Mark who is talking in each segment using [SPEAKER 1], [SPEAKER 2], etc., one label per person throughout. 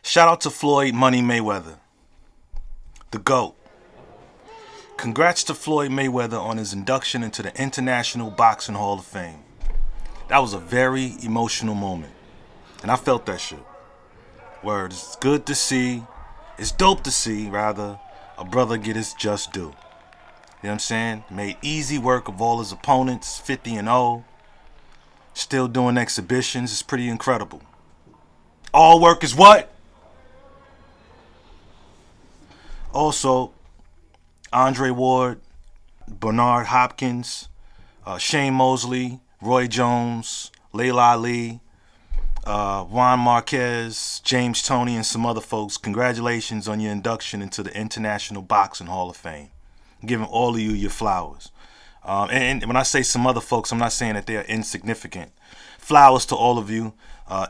[SPEAKER 1] Shout out to Floyd Money Mayweather, the GOAT. Congrats to Floyd Mayweather on his induction into the International Boxing Hall of Fame. That was a very emotional moment. And I felt that shit. Word, it's good to see, it's dope to see, rather, a brother get his just due. You know what I'm saying? Made easy work of all his opponents, 50-0. Still doing exhibitions. It's pretty incredible. All work is what? Also, Andre Ward, Bernard Hopkins, Shane Mosley, Roy Jones, Layla Ali, Juan Marquez, James Toney, and some other folks. Congratulations on your induction into the International Boxing Hall of Fame. I'm giving all of you your flowers. And when I say some other folks, I'm not saying that they are insignificant. Flowers to all of you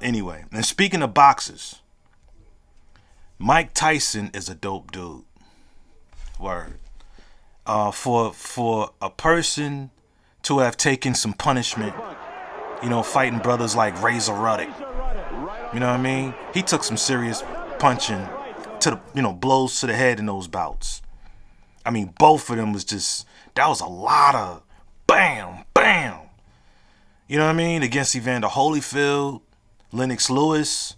[SPEAKER 1] anyway. And speaking of boxers, Mike Tyson is a dope dude. Word. For a person to have taken some punishment, fighting brothers like Razor Ruddock, you know what I mean? He took some serious punching to the, blows to the head in those bouts. I mean, both of them that was a lot of bam, bam. You know what I mean? Against Evander Holyfield, Lennox Lewis.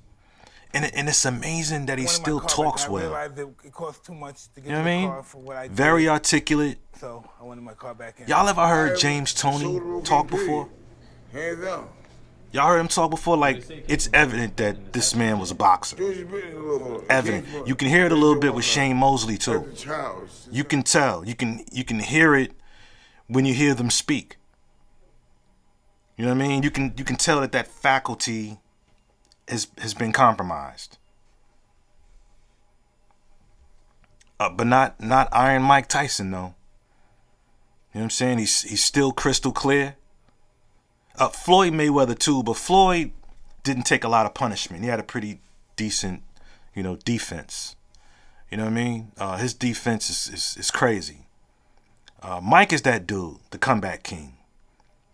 [SPEAKER 1] And it's amazing that he still talks well.
[SPEAKER 2] It cost too much to get
[SPEAKER 1] you know what I mean?
[SPEAKER 2] Car for what I did.
[SPEAKER 1] Very articulate.
[SPEAKER 2] So I wanted my car back in.
[SPEAKER 1] Y'all ever heard James Toney talk before?
[SPEAKER 3] Hands down.
[SPEAKER 1] Y'all heard him talk before? Like, it's evident that this man was a boxer. Evident. You can hear it a little bit with Shane Mosley too. You can tell. You can hear it when you hear them speak. You know what I mean? You can tell that faculty has been compromised. But not Iron Mike Tyson though. You know what I'm saying? He's still crystal clear. Floyd Mayweather too, but Floyd didn't take a lot of punishment. He had a pretty decent, defense. You know what I mean? His defense is crazy. Mike is that dude, the comeback king.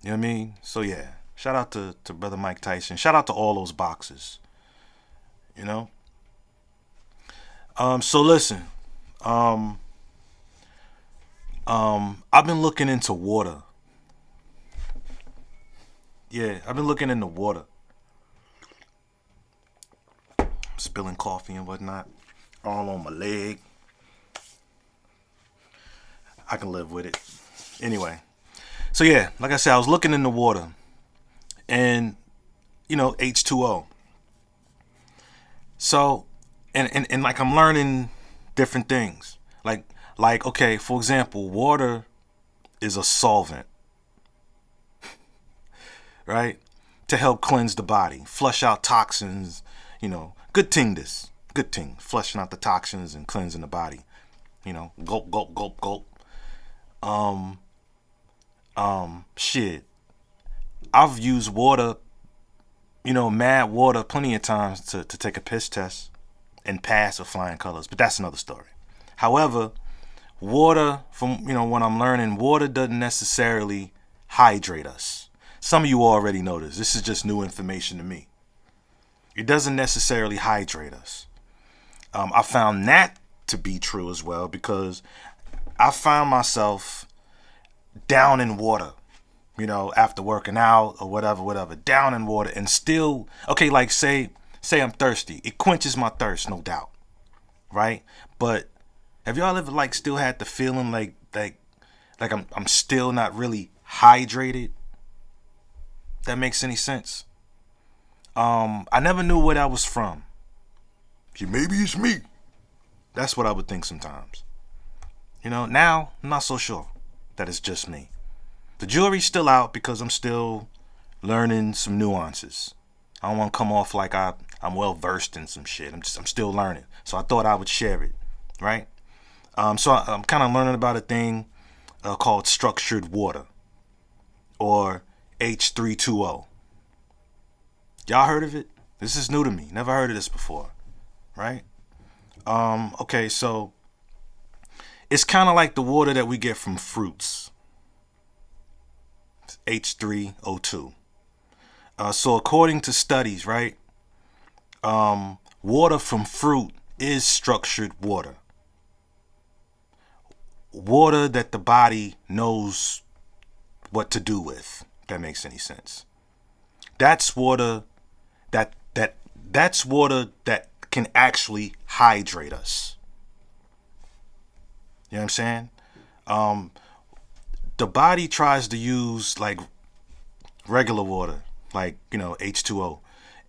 [SPEAKER 1] You know what I mean? So yeah, shout out to brother Mike Tyson. Shout out to all those boxers. So listen, I've been looking into water. Yeah, I've been looking into water. Spilling coffee and whatnot. All on my leg. I can live with it. Anyway. So yeah, like I said, I was looking in the water. And, H2O. So, and like I'm learning different things. Like, okay, for example, water is a solvent. Right? To help cleanse the body, flush out toxins, good thing this. Good thing. Flushing out the toxins and cleansing the body. Gulp, gulp, gulp, gulp. Shit. I've used water, mad water plenty of times to take a piss test and pass with flying colors, but that's another story. However, water, from, what I'm learning, water doesn't necessarily hydrate us. Some of you already know this. This is just new information to me. It doesn't necessarily hydrate us. I found that to be true as well because I found myself down in water, after working out or whatever, down in water and still, okay, like say I'm thirsty. It quenches my thirst, no doubt, right? But have y'all ever still had the feeling like I'm still not really hydrated? That makes any sense? I never knew where that was from. Maybe it's me. That's what I would think sometimes. Now I'm not so sure that it's just me. The jury's still out because I'm still learning some nuances. I don't want to come off like I'm well versed in some shit. I'm still learning. So I thought I would share it, right? So I'm kind of learning about a thing called structured water, or H320. Y'all heard of it? This is new to me. Never heard of this before, right? Okay, so it's kind of like the water that we get from fruits. It's H3O2. So according to studies, right, water from fruit is structured water. Water that the body knows what to do with. If that makes any sense. That's water that's water that can actually hydrate us. You know what I'm saying? The body tries to use like regular water, like, H2O.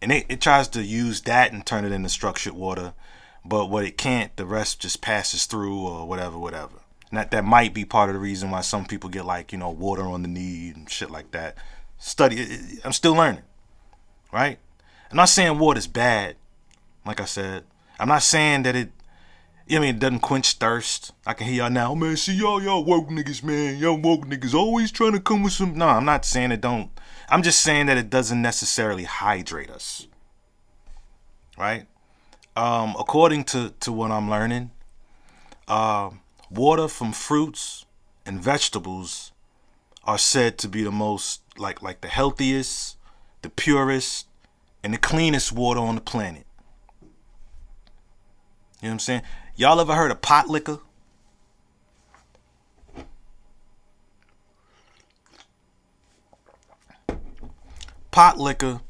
[SPEAKER 1] And it tries to use that and turn it into structured water. But what it can't, the rest just passes through or whatever. And that might be part of the reason why some people get like, water on the knee and shit like that. I'm still learning, right? I'm not saying water's bad, like I said. I'm not saying that it doesn't quench thirst. I can hear y'all now, man, see y'all woke niggas, man. Y'all woke niggas always trying to come with some. No, I'm not saying it don't. I'm just saying that it doesn't necessarily hydrate us, right? According to what I'm learning, water from fruits and vegetables are said to be the most, like the healthiest, the purest, and the cleanest water on the planet. You know what I'm saying? Y'all ever heard of pot liquor? Pot liquor,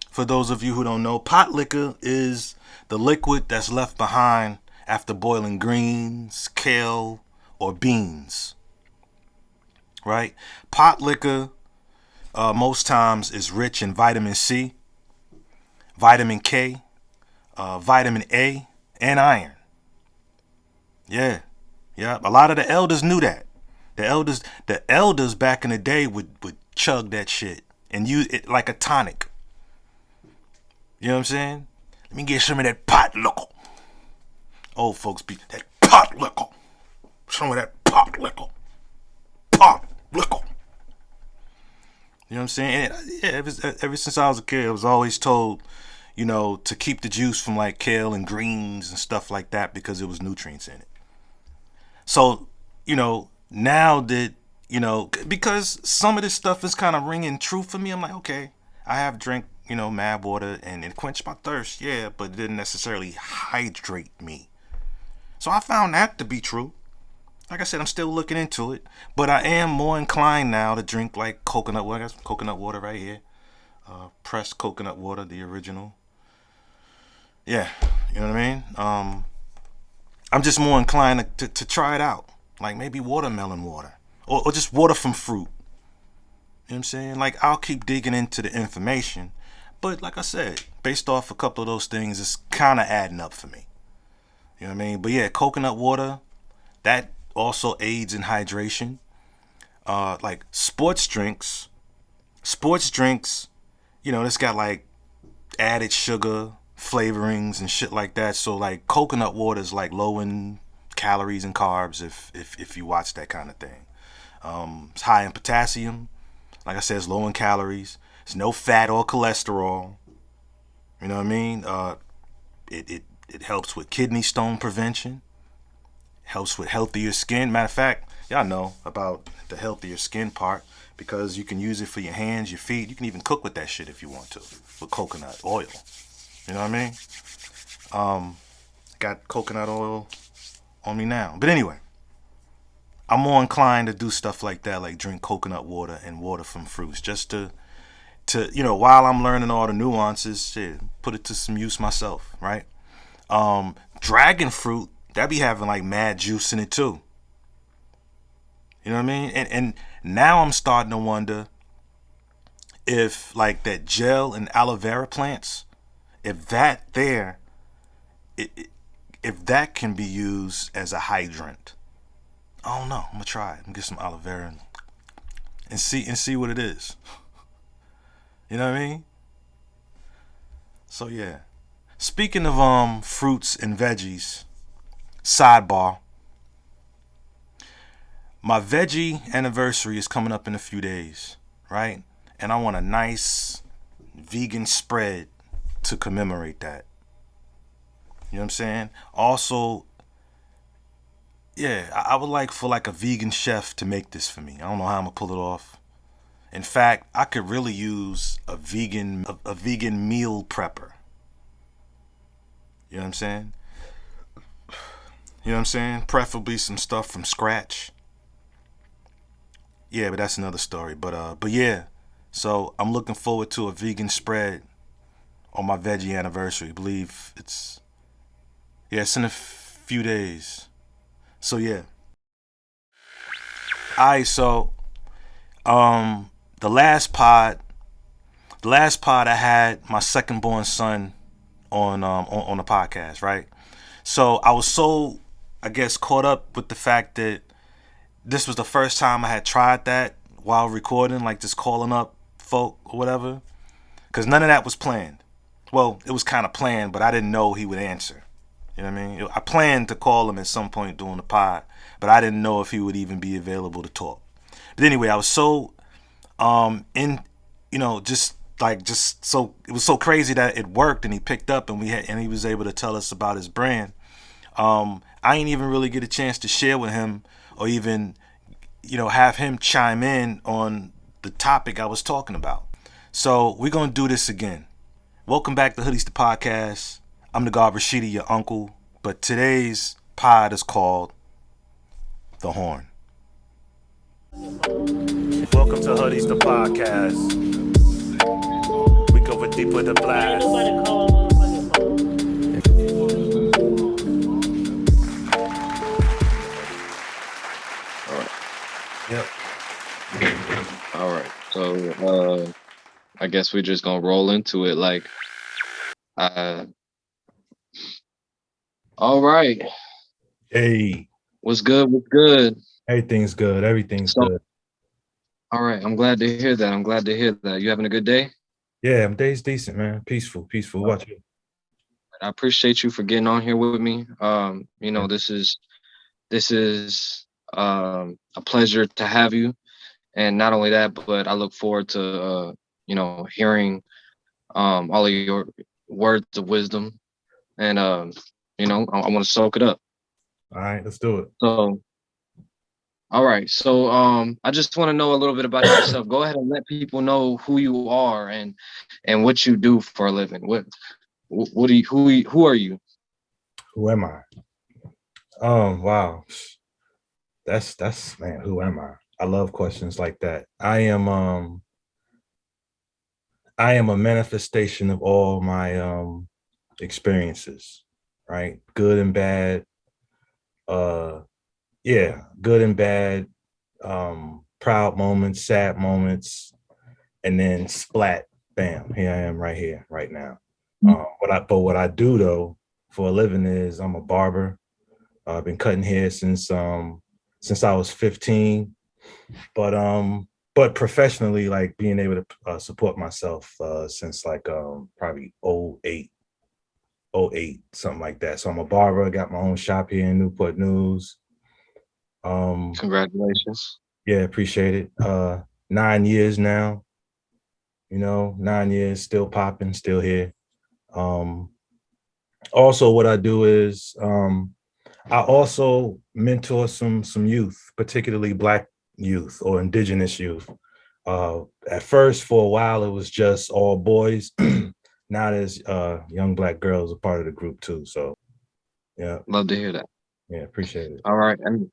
[SPEAKER 1] for those of you who don't know, pot liquor is the liquid that's left behind after boiling greens, kale, or beans. Right? Pot liquor most times is rich in vitamin C, vitamin K, vitamin A, and iron. Yeah. A lot of the elders knew that. The elders back in the day would chug that shit and use it like a tonic. You know what I'm saying? Let me get some of that pot liquor. Old folks be that pot liquor. Some of that pot liquor. Pot liquor. You know what I'm saying? And ever since I was a kid, I was always told, to keep the juice from like kale and greens and stuff like that because it was nutrients in it. So, now that, because some of this stuff is kind of ringing true for me, I'm like, okay, I have drank, mad water and it quenched my thirst, yeah, but it didn't necessarily hydrate me. So I found that to be true. Like I said, I'm still looking into it, but I am more inclined now to drink like coconut water. I got some coconut water right here. Pressed coconut water, the original. Yeah, you know what I mean? I'm just more inclined to try it out. Like maybe watermelon water. Or just water from fruit. You know what I'm saying? Like I'll keep digging into the information. But like I said, based off a couple of those things, it's kind of adding up for me. You know what I mean? But yeah, coconut water, that also aids in hydration. Like sports drinks, it's got like added sugar, flavorings and shit like that. So like coconut water is like low in calories and carbs if you watch that kind of thing. It's high in potassium. Like I said, it's low in calories. It's no fat or cholesterol. You know what I mean? It helps with kidney stone prevention. Helps with healthier skin. Matter of fact, y'all know about the healthier skin part because you can use it for your hands, your feet. You can even cook with that shit if you want to with coconut oil. You know what I mean? Got coconut oil on me now. But anyway, I'm more inclined to do stuff like that, like drink coconut water and water from fruits, just to while I'm learning all the nuances, shit, put it to some use myself, right? Dragon fruit, that be having like mad juice in it too. You know what I mean? And now I'm starting to wonder if like that gel and aloe vera plants, if that can be used as a hydrant. I don't know. I'm gonna try it. I'm gonna get some aloe vera and see what it is. You know what I mean? So yeah. Speaking of fruits and veggies, sidebar. My veggie anniversary is coming up in a few days, right? And I want a nice vegan spread to commemorate that. You know what I'm saying? Also, yeah, I would like for like a vegan chef to make this for me. I don't know how I'm gonna pull it off. In fact, I could really use a vegan meal prepper. You know what I'm saying? You know what I'm saying? Preferably some stuff from scratch. Yeah, but that's another story. But yeah. So I'm looking forward to a vegan spread on my veggie anniversary. I believe it's it's in a few days. So yeah. Alright, so the last pod I had my second born son on the podcast, right? So I was so, I guess, caught up with the fact that this was the first time I had tried that while recording, like just calling up folk or whatever, because none of that was planned. Well, it was kind of planned, but I didn't know he would answer. You know what I mean? I planned to call him at some point during the pod, but I didn't know if he would even be available to talk. But anyway, I was so in, just so it was so crazy that it worked and he picked up and he was able to tell us about his brand. I ain't even really get a chance to share with him or even have him chime in on the topic I was talking about. So we're gonna do this again. Welcome back to Hoodies the Podcast. I'm the God Rashidi, your uncle, but today's pod is called The Horn. Welcome to Hoodies the Podcast. We go with deep with the blast. Yep.
[SPEAKER 3] All right. So I guess we're just gonna roll into it like all right.
[SPEAKER 1] Hey.
[SPEAKER 3] What's good? What's good?
[SPEAKER 1] Everything's good. Everything's good.
[SPEAKER 3] All right. I'm glad to hear that. You having a good day?
[SPEAKER 1] Yeah, my day's decent, man. Peaceful. What about you?
[SPEAKER 3] I appreciate you for getting on here with me. This is a pleasure to have you. And not only that, but I look forward to hearing all of your words of wisdom. And I want to soak it up.
[SPEAKER 1] All right, let's do it.
[SPEAKER 3] So all right. So I just want to know a little bit about yourself. Go ahead and let people know who you are and what you do for a living. Who are you?
[SPEAKER 1] Who am I? Wow. That's man, who am I? I love questions like that. I am a manifestation of all my experiences, right? Good and bad. Good and bad, proud moments, sad moments, and then splat, bam, here I am right here, right now. What I do though for a living is I'm a barber. I've been cutting hair since I was 15, but professionally, like being able to support myself since like probably 08, something like that. So I'm a barber. I got my own shop here in Newport News.
[SPEAKER 3] Congratulations.
[SPEAKER 1] Yeah, appreciate it. 9 years now. 9 years, still popping, still here. Also, what I do is I also mentor some youth, particularly Black youth or indigenous youth. At first, for a while, it was just all boys. Now there's young Black girls a part of the group too. So, yeah.
[SPEAKER 3] Love to hear that.
[SPEAKER 1] Yeah, appreciate it.
[SPEAKER 3] All right. And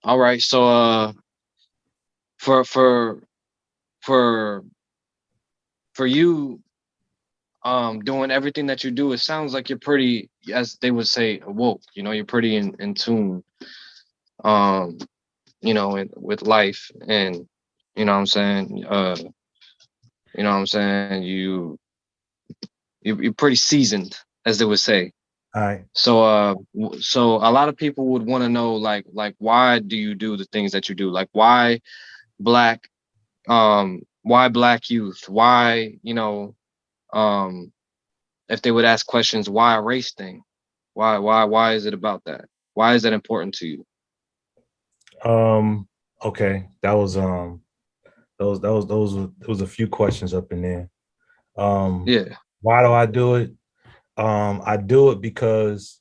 [SPEAKER 3] all right. So for you doing everything that you do, it sounds like you're pretty, as they would say, woke. You're pretty in tune with life, and you know what I'm saying, you're pretty seasoned, as they would say.
[SPEAKER 1] All right.
[SPEAKER 3] So so a lot of people would want to know, like why do you do the things that you do? Like why black youth? Why, if they would ask questions, why a race thing? Why is it about that? Why is that important to you?
[SPEAKER 1] Okay. That was a few questions up in there.
[SPEAKER 3] Yeah.
[SPEAKER 1] Why do I do it? I do it because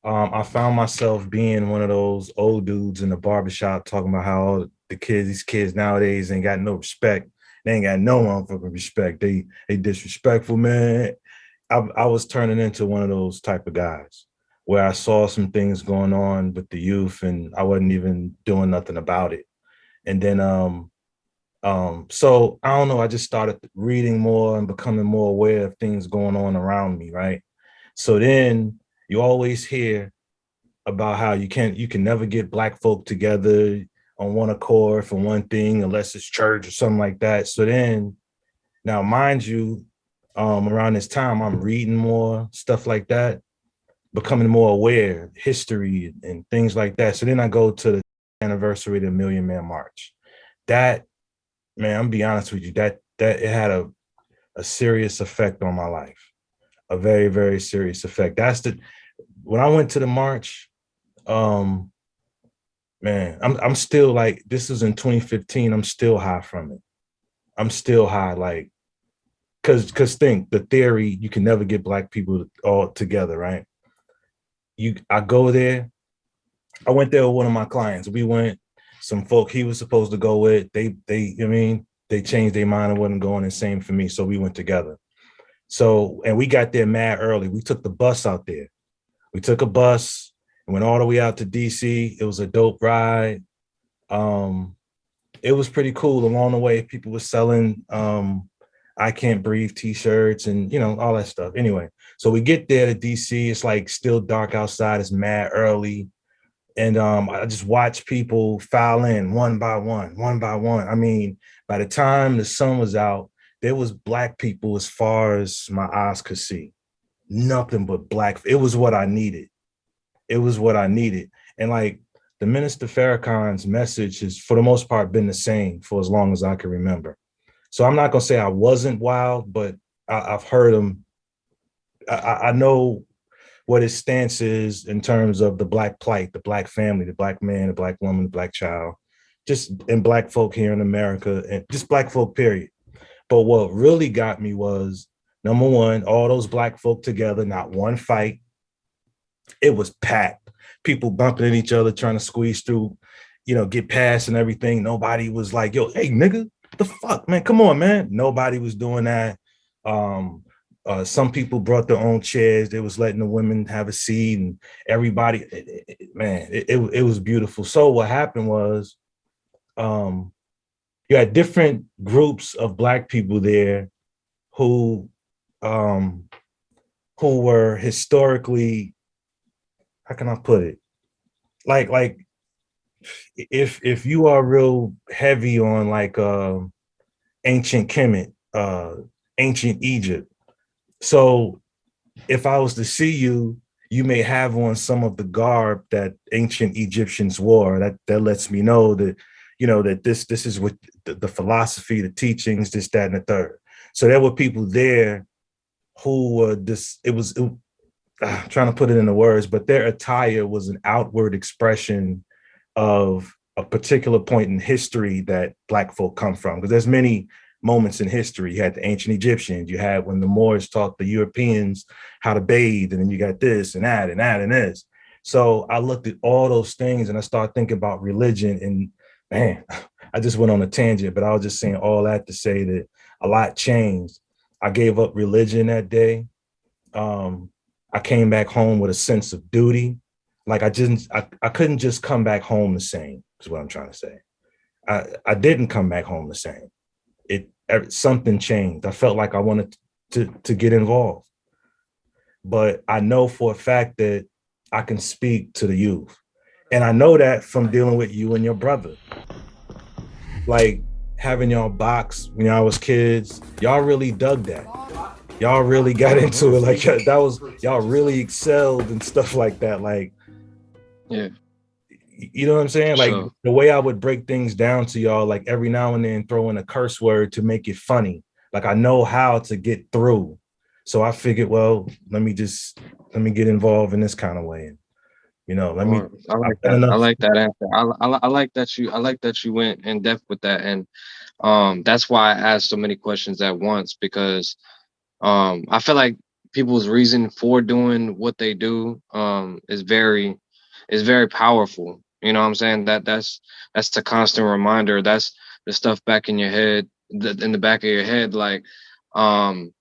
[SPEAKER 1] I found myself being one of those old dudes in the barbershop talking about how these kids nowadays ain't got no respect. They ain't got no motherfucking respect. They disrespectful, man.
[SPEAKER 4] I was turning into one of those type of guys where I saw some things going on with the youth and I wasn't even doing nothing about it. And then so I don't know, I just started reading more and becoming more aware of things going on around me, right? So then you always hear about how you can never get black folk together on one accord for one thing unless it's church or something like that. So then now mind you, around this time I'm reading more stuff like that, becoming more aware, history and things like that. So then I go to the anniversary of the Million Man March. That, man, I'm gonna be honest with you, that it had a serious effect on my life. A very, very serious effect. That's the when I went to the march, um, man, I'm still like, this was in 2015. I'm still high from it. I'm still high, like, cause think the theory, you can never get black people all together, right? I go there. I went there with one of my clients. We went, some folk he was supposed to go with. I mean, they changed their mind and wasn't going, the same for me. So we went together. So, and we got there mad early. We took the bus out there. We took a bus and went all the way out to DC. It was a dope ride. Um, it was pretty cool. Along the way, people were selling I Can't Breathe t-shirts and all that stuff. Anyway, so we get there to DC. It's like still dark outside. It's mad early. And I just watched people file in one by one, one by one. I mean, by the time the sun was out, there was black people as far as my eyes could see. Nothing but black. It was what I needed. It was what I needed. And like the Minister Farrakhan's message has, for the most part, been the same for as long as I can remember. So I'm not gonna say I wasn't wild, but I've heard him. I know what his stance is in terms of the black plight, the black family, the black man, the black woman, the black child, just and black folk here in America, and just black folk, period. But what really got me was, number one, all those black folk together, not one fight. It was packed. People bumping into each other, trying to squeeze through, get past and everything. Nobody was like, yo, hey, nigga, the fuck, man, come on, man. Nobody was doing that. Some people brought their own chairs. They was letting the women have a seat, and everybody, it was beautiful. So what happened was, you had different groups of black people there who um, who were historically, how can I put it? Like if you are real heavy on like ancient Kemet, ancient Egypt. So if I was to see you, you may have on some of the garb that ancient Egyptians wore. That lets me know that, that this is what the philosophy, the teachings, this, that, and the third. So there were people there who were trying to put it into words, but their attire was an outward expression of a particular point in history that black folk come from. Because there's many moments in history. You had the ancient Egyptians, you had when the Moors taught the Europeans how to bathe, and then you got this and that and that and this. So I looked at all those things and I started thinking about religion, and man, I just went on a tangent, but I was just saying all that to say that a lot changed. I gave up religion that day. I came back home with a sense of duty. Like I couldn't just come back home the same, is what I'm trying to say. I didn't come back home the same. Something changed. I felt like I wanted to get involved. But I know for a fact that I can speak to the youth. And I know that from dealing with you and your brother. Like having y'all box when y'all was kids, y'all really dug that. Y'all really got into it. Like that was, y'all really excelled and stuff like that. Like,
[SPEAKER 3] yeah,
[SPEAKER 4] you know what I'm saying? Like
[SPEAKER 3] sure.
[SPEAKER 4] the way I would break things down to y'all, like every now and then throw in a curse word to make it funny. Like I know how to get through. So I figured, well, let me get involved in this kind of way. And,
[SPEAKER 3] I like that. I like that answer. I like that you went in depth with that, and that's why I asked so many questions at once, because I feel like people's reason for doing what they do is very powerful. You know what I'm saying? That's the constant reminder. That's the stuff back in your head, in the back of your head, like um,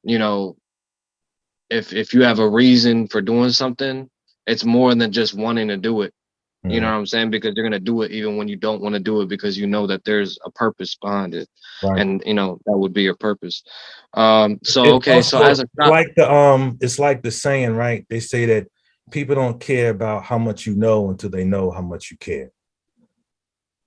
[SPEAKER 3] you know, if you have a reason for doing something, it's more than just wanting to do it. You know what I'm saying? Because you're gonna do it even when you don't want to do it, because you know that there's a purpose behind it,
[SPEAKER 4] Right.
[SPEAKER 3] and you know that would be your purpose. So
[SPEAKER 4] It's
[SPEAKER 3] okay, so
[SPEAKER 4] also
[SPEAKER 3] as a shop,
[SPEAKER 4] it's like the saying, right? They say that people don't care about how much you know until they know how much you care.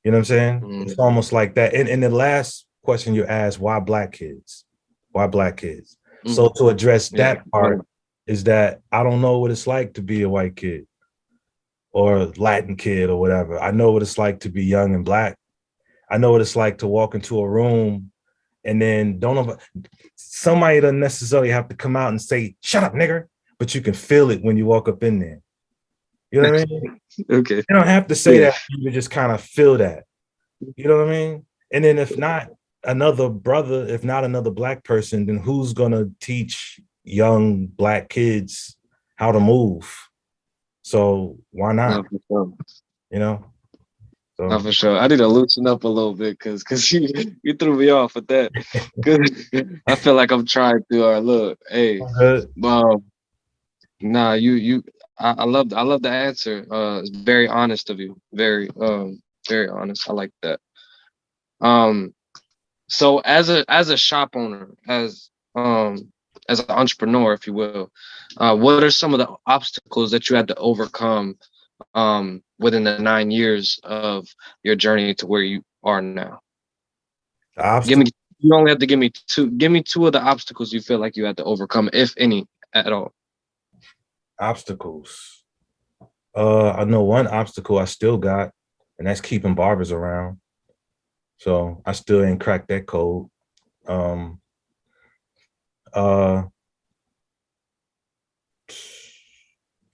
[SPEAKER 4] You know what I'm saying? It's almost like that. And the last question you asked, why black kids? Why black kids? So to address
[SPEAKER 3] yeah,
[SPEAKER 4] that part is that I don't know what it's like to be a white kid or Latin kid or whatever. I know what it's like to be young and black. I know what it's like to walk into a room and then somebody doesn't necessarily have to come out and say, shut up, nigger, but you can feel it when you walk up in there. You know what I mean?
[SPEAKER 3] okay,
[SPEAKER 4] You don't have to say that. You just kind of feel that. You know what I mean? And then if not another brother, if not another black person, then who's going to teach young black kids how to move? So why not? You know? So.
[SPEAKER 3] No, for sure. I need to loosen up a little bit because you threw me off with that. Cause I feel like I'm trying to. Look, hey, nah, I love the answer. It's very honest of you. Very honest. I like that. So as a shop owner, as an entrepreneur, if you will, what are some of the obstacles that you had to overcome within the 9 years of your journey to where you are now? You only have to give me two. Give me two of the obstacles you feel like you had to overcome, if any at all.
[SPEAKER 4] Obstacles. I know one obstacle I still got, and that's keeping barbers around. So I still ain't cracked that code.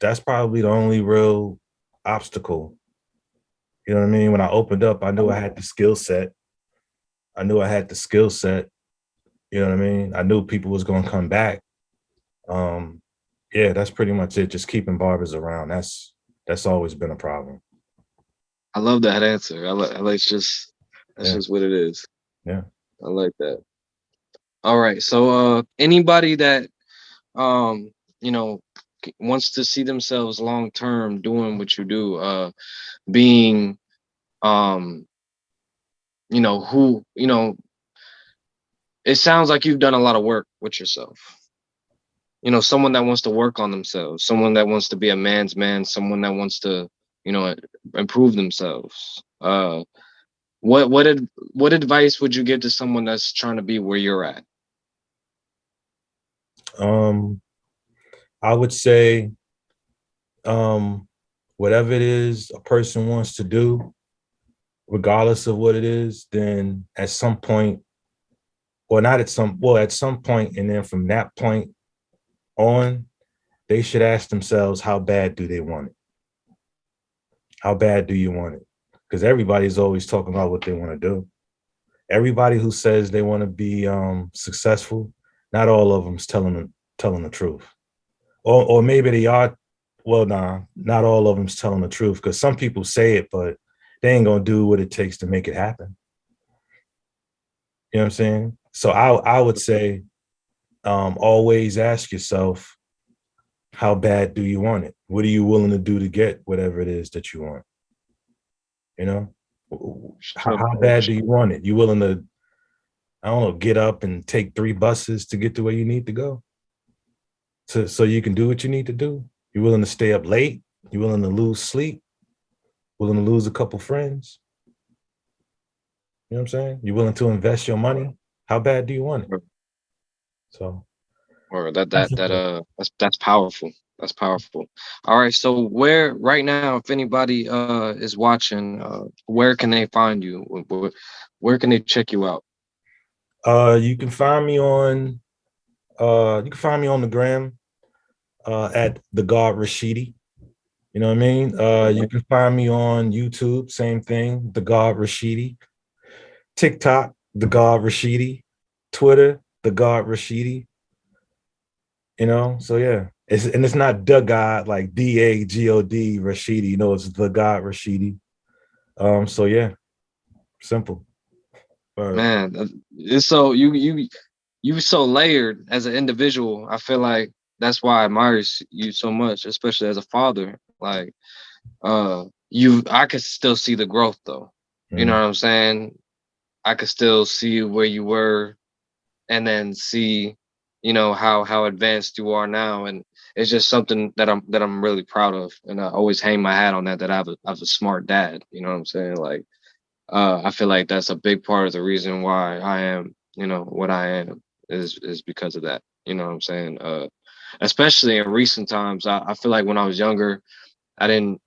[SPEAKER 4] That's probably the only real obstacle. You know what I mean? When I opened up, I knew I had the skill set. You know what I mean? I knew people was gonna come back. Yeah, that's pretty much it. Just keeping barbers around. That's always been a problem.
[SPEAKER 3] I love that answer. I like that's just what it is.
[SPEAKER 4] Yeah.
[SPEAKER 3] I like that. All right. So anybody that you know wants to see themselves long term doing what you do, being who, it sounds like you've done a lot of work with yourself. Someone that wants to work on themselves, someone that wants to be a man's man, someone that wants to, improve themselves. What advice would you give to someone that's trying to be where you're at?
[SPEAKER 4] I would say, whatever it is a person wants to do, regardless of what it is, then at some point, or not at some, well, at some point, and then from that point on, they should ask themselves, how bad do they want it? How bad do you want it? Because everybody's always talking about what they want to do. Everybody who says they want to be successful, not all of them's telling the truth. Or maybe they are. Well, nah, not all of them's telling the truth, because some people say it, but they ain't gonna do what it takes to make it happen. You know what I'm saying? So I would say, always ask yourself, how bad do you want it? What are you willing to do to get whatever it is that you want? You know, how bad do you want it? You willing to, I don't know, get up and take 3 buses to get to where you need to go? So you can do what you need to do? You willing to stay up late? You willing to lose sleep? Willing to lose a couple friends? You know what I'm saying? You willing to invest your money? How bad do you want it? So,
[SPEAKER 3] or that's powerful. That's powerful. All right. So where right now, if anybody is watching, where can they find you? Where can they check you out?
[SPEAKER 4] You can find me on the gram at the God Rashidi. You know what I mean? You can find me on YouTube, same thing, the God Rashidi. TikTok, the God Rashidi. Twitter, the God Rashidi. So yeah. It's not the God like DAGOD Rashidi. It's the God Rashidi. So yeah, simple.
[SPEAKER 3] Man, it's so you so layered as an individual. I feel like that's why I admire you so much, especially as a father. Like, I could still see the growth though. You know
[SPEAKER 4] Mm.
[SPEAKER 3] what I'm saying? I could still see where you were, and then see, how advanced you are now, and it's just something that I'm really proud of, and I always hang my hat on that. That I have a smart dad. You know what I'm saying? Like, I feel like that's a big part of the reason why I am, what I am is because of that. You know what I'm saying? Especially in recent times, I feel like when I was younger, I didn't,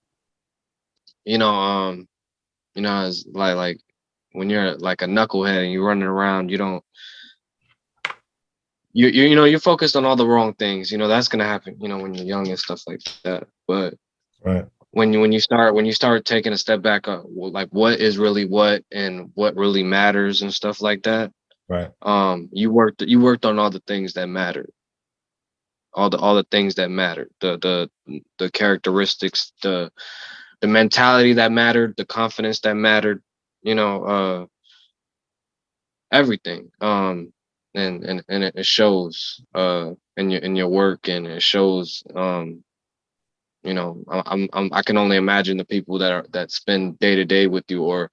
[SPEAKER 3] you know, as like when you're like a knucklehead and you're running around, you don't, you're focused on all the wrong things. That's gonna happen, when you're young and stuff like that. But
[SPEAKER 4] Right.
[SPEAKER 3] when you start taking a step back, like what is really what and what really matters and stuff like that.
[SPEAKER 4] Right.
[SPEAKER 3] You worked on all the things that mattered, all the things that mattered, the characteristics, the mentality that mattered, the confidence that mattered, you know, everything. And it shows in your work, and it shows. I can only imagine the people that spend day to day with you, or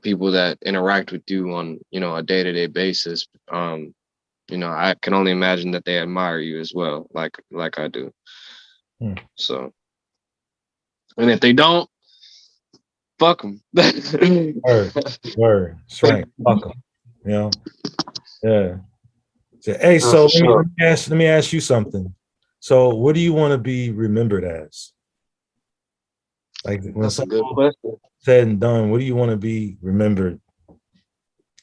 [SPEAKER 3] people that interact with you on a day to day basis. I can only imagine that they admire you as well, like I do.
[SPEAKER 4] Hmm.
[SPEAKER 3] So, and if they don't, fuck them.
[SPEAKER 4] Word. Word. That's right. Fuck 'em. You know. Yeah. So, hey,
[SPEAKER 3] For
[SPEAKER 4] so
[SPEAKER 3] sure.
[SPEAKER 4] let me ask you something. So, what do you want to be remembered as? Like when
[SPEAKER 3] That's a
[SPEAKER 4] something
[SPEAKER 3] good question.
[SPEAKER 4] said and done, what do you want to be remembered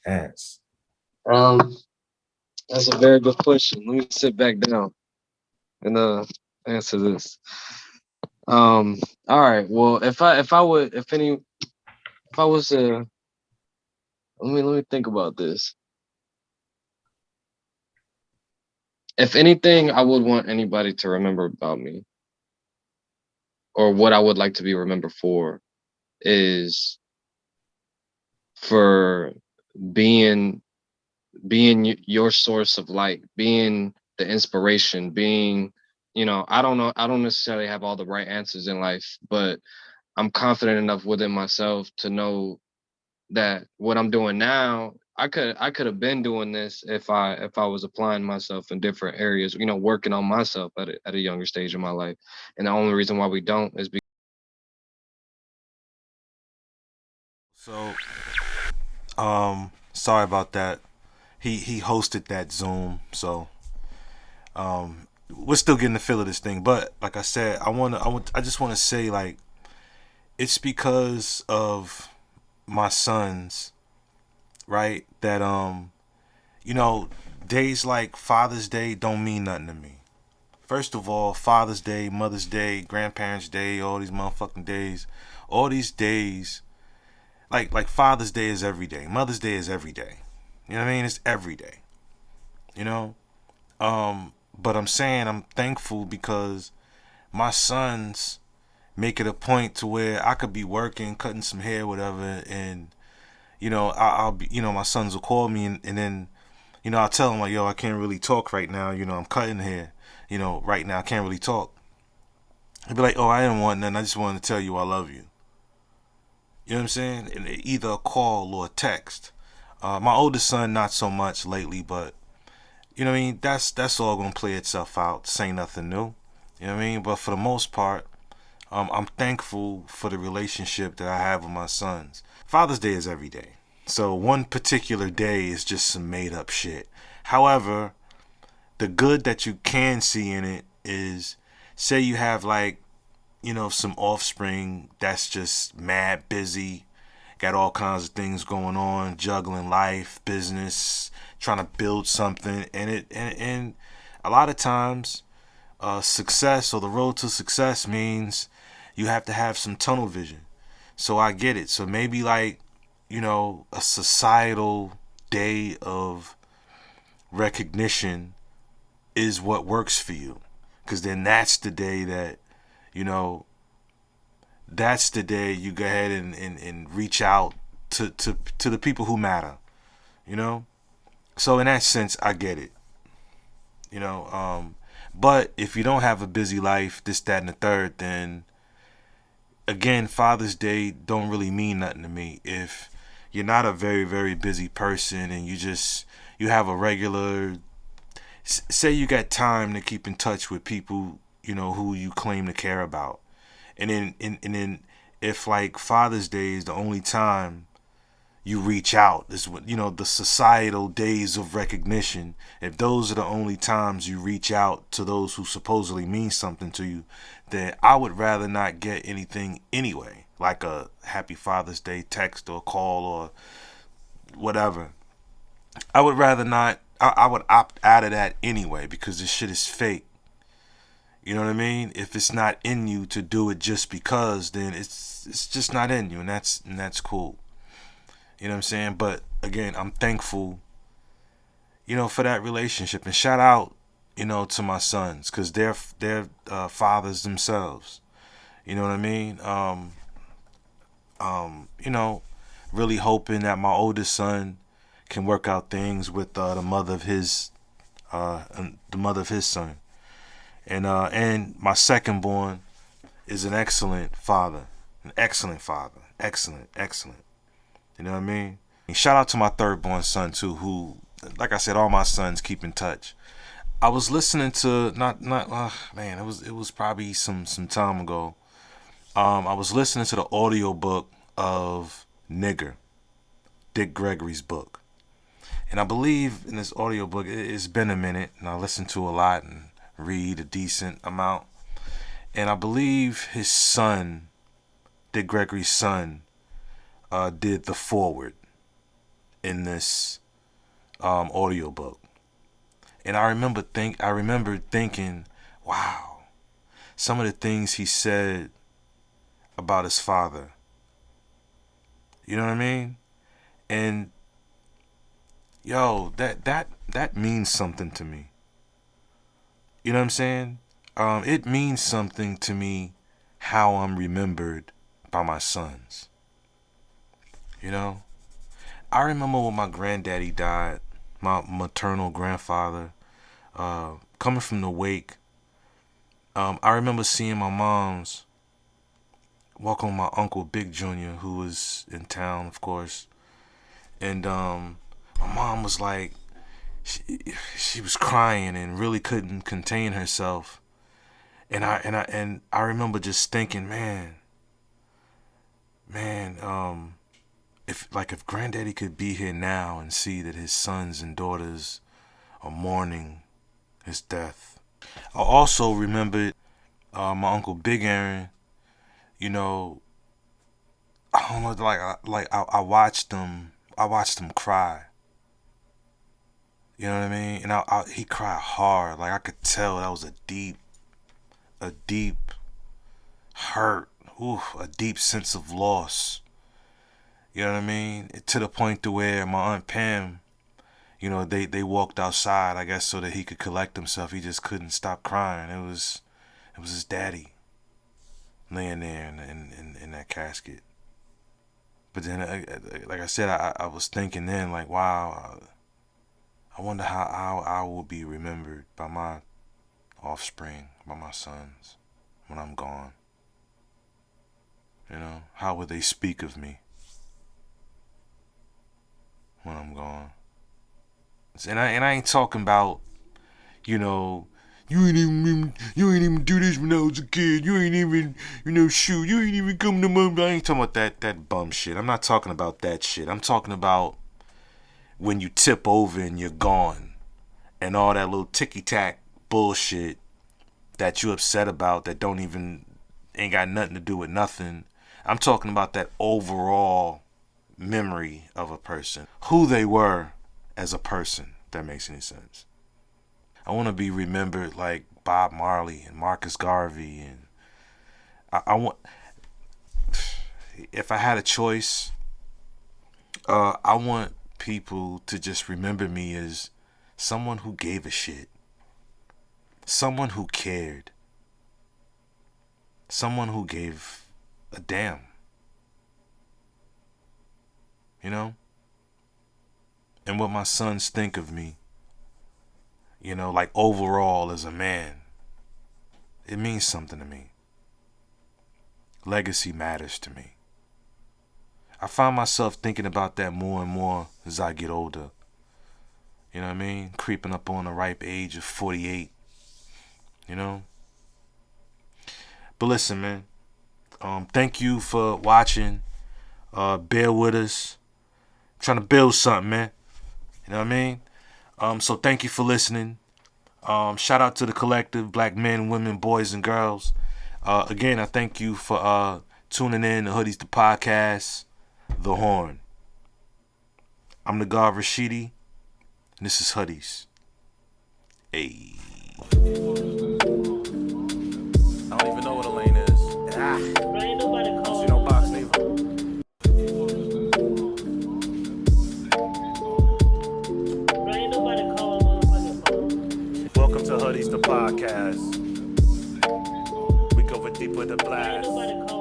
[SPEAKER 4] as?
[SPEAKER 3] Um, that's a very good question. Let me sit back down and answer this. All right. Well, if I was to, let me think about this. If anything, I would want anybody to remember about me, or what I would like to be remembered for, is for being your source of light, being the inspiration, being, I don't necessarily have all the right answers in life, but I'm confident enough within myself to know that what I'm doing now, I could have been doing this if I was applying myself in different areas, working on myself at a younger stage in my life. And the only reason why we don't is because
[SPEAKER 1] So, sorry about that. He hosted that Zoom, so we're still getting the feel of this thing. But like I said, I just want to say, like, it's because of my sons, right? That days like Father's Day don't mean nothing to me. First of all, Father's Day, Mother's Day, Grandparents' Day, all these motherfucking days, all these days, like Father's Day is every day, Mother's Day is every day. You know what I mean? It's every day. You know. But I'm saying I'm thankful because my sons make it a point to where I could be working, cutting some hair, whatever, and I'll be, my sons will call me, and then I'll tell them, like, yo, I can't really talk right now. I'm cutting hair. Right now I can't really talk. He'd be like, oh, I didn't want nothing. I just wanted to tell you I love you. You know what I'm saying? And either a call or a text. My oldest son, not so much lately, but you know what I mean? That's all gonna play itself out. This ain't nothing new. You know what I mean? But for the most part, I'm thankful for the relationship that I have with my sons. Father's Day is every day. So one particular day is just some made up shit. However, the good that you can see in it is, say you have, like, some offspring that's just mad busy, got all kinds of things going on, juggling life, business, trying to build something, and a lot of times, success, or the road to success, means you have to have some tunnel vision. So I get it. So maybe, like, a societal day of recognition is what works for you, because then that's the day that you know that's the day you go ahead and reach out to the people who matter. So in that sense, I get it. You know, but if you don't have a busy life, this, that, and the third, then again, Father's Day don't really mean nothing to me. If you're not a very, very busy person and you have a regular, say you got time to keep in touch with people, you know, who you claim to care about. And then if like Father's Day is the only time you reach out, is what, you know, the societal days of recognition, if those are the only times you reach out to those who supposedly mean something to you, then I would rather not get anything anyway, like a happy Father's Day text or call or whatever. I would rather not. I would opt out of that anyway, because this shit is fake. You know what I mean? If it's not in you to do it just because, then it's just not in you, and that's cool. You know what I'm saying? But again, I'm thankful, you know, for that relationship, and shout out, you know, to my sons, because they're fathers themselves. You know what I mean? You know, really hoping that my oldest son can work out things with the mother of his son, and my second born is an excellent father, excellent. You know what I mean? And shout out to my third born son too, who, like I said, all my sons keep in touch. I was listening to man, it was probably some time ago. I was listening to the audio book of Nigger, Dick Gregory's book. And I believe in this audiobook, it's been a minute, and I listen to a lot and read a decent amount. And I believe his son, Dick Gregory's son, did the foreword in this audiobook. And I remember thinking, wow, some of the things he said about his father. You know what I mean? And yo, that means something to me. You know what I'm saying? It means something to me how I'm remembered by my sons. You know? I remember when my granddaddy died, my maternal grandfather, coming from the wake. I remember seeing my mom's walking with my uncle Big Jr., who was in town, of course. And my mom was like, she was crying and really couldn't contain herself. And I remember just thinking, man, if granddaddy could be here now and see that his sons and daughters are mourning his death. I also remembered my uncle Big Aaron. You know, I don't know, I watched him. I watched him cry. You know what I mean? And he cried hard. Like I could tell that was a deep hurt. A deep sense of loss. You know what I mean? To the point to where my Aunt Pam, you know, they walked outside, I guess, so that he could collect himself. He just couldn't stop crying. It was his daddy laying there in that casket. But then, like I said, I was thinking then, like, wow, I wonder how I will be remembered by my offspring, by my sons, when I'm gone. You know, how will they speak of me when I'm gone? And I ain't talking about, you know, you ain't even do this when I was a kid. You ain't even, shoot. You ain't even come to mom. I ain't talking about that bum shit. I'm not talking about that shit. I'm talking about when you tip over and you're gone, and all that little ticky tack bullshit that you upset about that ain't got nothing to do with nothing. I'm talking about that overall memory of a person, who they were as a person. If that makes any sense. I want to be remembered like Bob Marley and Marcus Garvey, and I want. If I had a choice, I want people to just remember me as someone who gave a shit, someone who cared, someone who gave a damn. You know? And what my sons think of me, You know, like overall as a man, it means something to me. Legacy matters to me. I find myself thinking about that more and more as I get older. You know what I mean? Creeping up on the ripe age of 48. You know? But listen, man. Thank you for watching. Bear with us. I'm trying to build something, man. You know what I mean? So thank you for listening. Shout out to the collective, black men, women, boys, and girls. Again, I thank you for tuning in to Hoodies the Podcast, The Horn. I'm the God Rashidi, and this is Hoodies. Hey.
[SPEAKER 5] I don't even know what a lane is.
[SPEAKER 6] Ain't nobody calling.
[SPEAKER 5] You know box neither.
[SPEAKER 6] Ain't nobody calling motherfucking phone.
[SPEAKER 5] Welcome to Hoodies the Podcast. We go deep with the blast.
[SPEAKER 6] Ain't nobody calling.